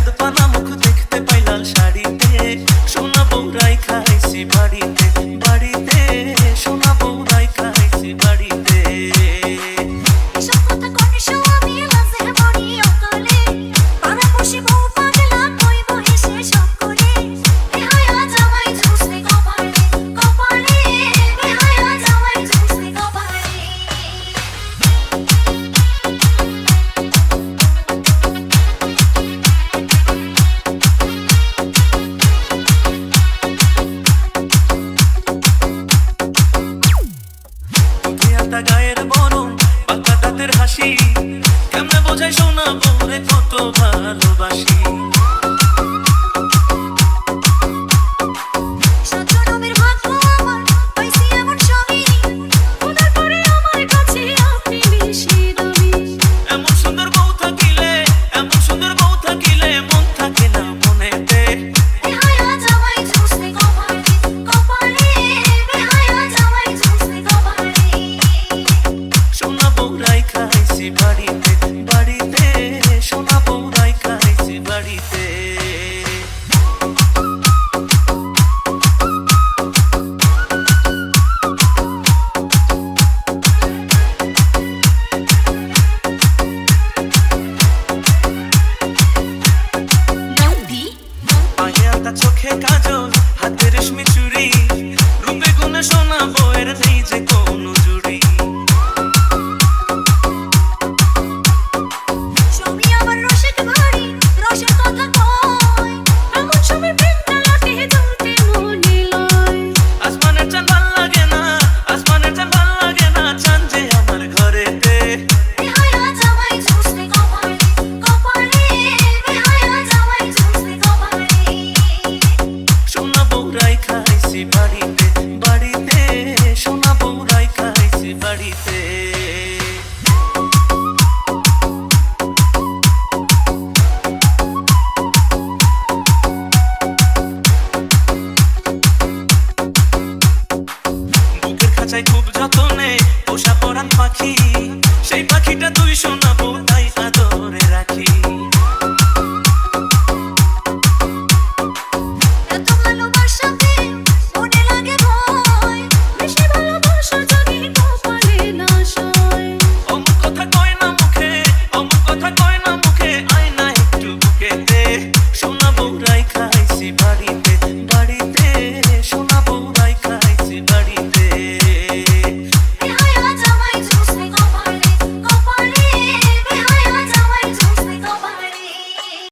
চাঁদ পানা মুখ দেখতে পাই লাল শাড়িতে, সোনা বউরাই খাইছি বাড়িতে বাড়িতে, সোনা বউরাই খাইছি বাড়িতে। এসব কথা কইছো আমি লাজে মরি অতলে, পাড়া পড়শি বউ পাগলা কইব হেসে সব করে। বেহায়া জামাই ঝুসে কপালে কপালে, বেহায়া জামাই ঝুসে কপালে। দুনিয়াটা গায়ের বরং পাকা দাঁতের হাসি, কেমনে বোঝাই সোনা বউরে কত ভালোবাসি। সজনমের ভাগ্য আমার পাইছি এমন স্বামী, খোদার পরে আমার কাছে আপনি বেশি দামি। এমন সুন্দর বউ থাকিলে, এমন সুন্দর বউ থাকিলে মন থাকে না মনেতে। বেহায়া জামাই ঝুসে কপালে কপালে, বেহায়া জামাই ঝুসে কপালে। সোনা বউরাই খাইছি বাড়িতে বাড়িতে, সোনা বউরাই খাইছি বাড়িতে। নন্দী পায়ে আলতা চোখে কাজল হাতে রেশমি